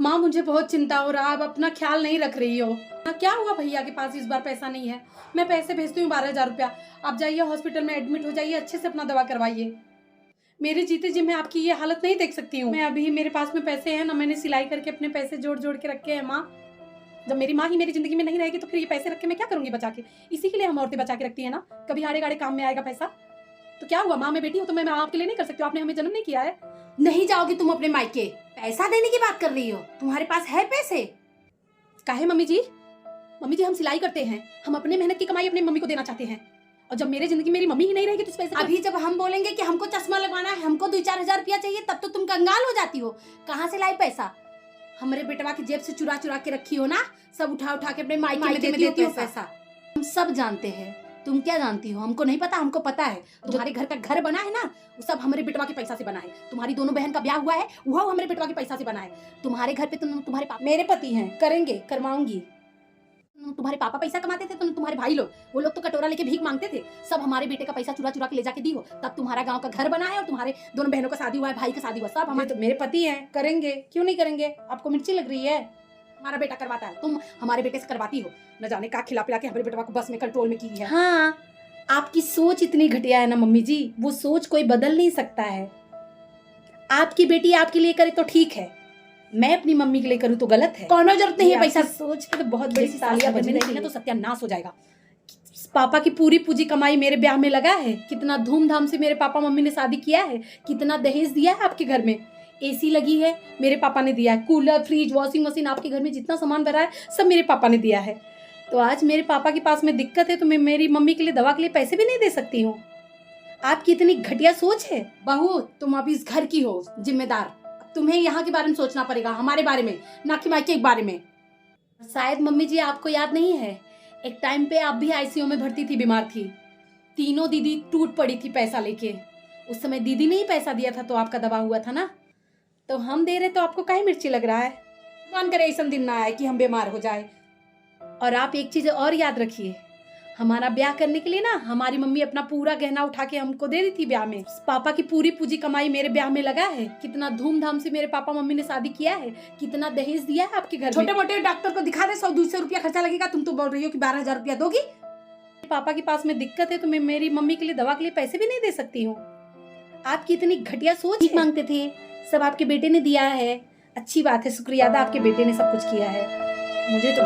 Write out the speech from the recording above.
माँ मुझे बहुत चिंता हो रहा है, आप अपना ख्याल नहीं रख रही हो। क्या हुआ, भैया के पास इस बार पैसा नहीं है। मैं पैसे भेजती हूँ 12,000 रुपया। आप जाइए हॉस्पिटल में एडमिट हो जाइए, अच्छे से अपना दवा करवाइए। मेरे जीते जी मैं आपकी ये हालत नहीं देख सकती हूँ। मैं अभी मेरे पास में पैसे हैं ना, मैंने सिलाई करके अपने पैसे जोड़ जोड़ के रखे हैं माँ। जब मेरी माँ ही मेरी जिंदगी में नहीं रहेगी तो फिर ये पैसे रख के मैं क्या करूंगी बचा के। इसी के लिए हम औरतें बचा के रखती है ना, कभी आड़े गाड़े काम में आएगा पैसा। तो क्या हुआ, माँ मैं बेटी हूँ तो मैं आपके लिए नहीं कर सकती हूँ। आपने हमें जन्म नहीं किया है। नहीं जाओगी तुम अपने मायके? पैसा देने की बात कर रही हो? तुम्हारे पास है पैसे? काहे मम्मी जी? मम्मी जी हम सिलाई करते हैं, हम अपने मेहनत की कमाई अपनी मम्मी को देना चाहते हैं। और जब मेरे जिंदगी मेरी मम्मी ही नहीं रहेगी तो इस पैसे अभी जब हम बोलेंगे कि हमको चश्मा लगवाना है, हमको 2-4 हजार रुपया चाहिए, तब तो तुम कंगाल हो जाती हो। कहाँ से लाई पैसा? हमारे बेटवा की जेब से चुरा चुरा के रखी हो ना, सब उठा उठा के अपने मायके में देती हो पैसा। हम सब जानते हैं, तुम क्या जानती हो? हमको नहीं पता, हमको पता है। तुम्हारे घर का घर बना है ना, वो सब हमारे बेटवा के पैसा से बना है। तुम्हारी दोनों बहन का ब्याह हुआ है, वो हमारे बेटवा के पैसा से बना है। तुम्हारे घर पे तुम्हारे पापा, मेरे पति हैं, करेंगे, करवाऊंगी। तुम्हारे पापा पैसा कमाते थे, तुम्हारे भाई लोग, वो लोग तो कटोरा लेके भीख मांगते थे। सब हमारे बेटे का पैसा चुरा चुरा के ले जाके दी हो, तब तुम्हारा गांव का घर बना है और तुम्हारे दोनों बहनों का शादी हुआ है, भाई का शादी हुआ, सब हमारे। मेरे पति हैं, करेंगे, क्यों नहीं करेंगे। आपको मिर्ची लग रही है? हमारा बेटा करवाता है, तुम हमारे बेटे से करवाती हो। न जाने का खिला पिला के हमारे बेटवा को बस में कंट्रोल में की है। हाँ, आपकी सोच इतनी घटिया है ना मम्मी जी, वो सोच कोई बदल नहीं सकता है। आपकी बेटी आपके लिए करे तो ठीक है, मैं अपनी मम्मी के लिए करूँ तो गलत है। कौनो जरूरत नहीं है पैसा। सोच के तो बहुत बड़ी तालियां बजने लगी तो सत्यानाश हो जाएगा। पापा की पूरी पूंजी कमाई मेरे ब्याह में लगा है। कितना धूमधाम से मेरे पापा मम्मी ने शादी किया है, कितना दहेज दिया है आपके घर में। एसी लगी है, मेरे पापा ने दिया है। कूलर, फ्रिज, वॉशिंग मशीन, आपके घर में जितना सामान भरा है सब मेरे पापा ने दिया है। तो आज मेरे पापा के पास में दिक्कत है तो मैं मेरी मम्मी के लिए दवा के लिए पैसे भी नहीं दे सकती हूँ। आपकी इतनी घटिया सोच है। बहू, तुम अभी इस घर की हो जिम्मेदार, तुम्हें यहाँ के बारे में सोचना पड़ेगा, हमारे बारे में, ना कि मायके के बारे में। शायद मम्मी जी आपको याद नहीं है, एक टाइम पे आप भी आईसीयू में भर्ती थी, बीमार थी। तीनों दीदी टूट पड़ी थी पैसा लेके। उस समय दीदी ने ही पैसा दिया था तो आपका दवा हुआ था ना। तो हम दे रहे तो आपको काहे मिर्ची लग रहा है। भगवान करे ऐसा दिन ना आए कि हम बीमार हो जाए। और आप एक चीज और याद रखिए, हमारा ब्याह करने के लिए ना हमारी मम्मी अपना पूरा गहना उठा के हमको दे दी थी ब्याह में। पापा की पूरी पूंजी कमाई मेरे ब्याह में लगा है। कितना धूमधाम से मेरे पापा मम्मी ने शादी किया है, कितना दहेज दिया है आपके घर। छोटे मोटे डॉक्टर को दिखा दे, 100-200 रुपया खर्चा लगेगा। तुम तो बोल रही हो कि 12,000 रुपया दोगी। पापा के पास में दिक्कत है तो मैं मेरी मम्मी के लिए दवा के लिए पैसे भी नहीं दे सकती हूँ। आपकी इतनी घटिया सोच मांगते थे, सब आपके बेटे ने दिया है। अच्छी बात है, शुक्रिया अदा, आपके बेटे ने सब कुछ किया है। मुझे तो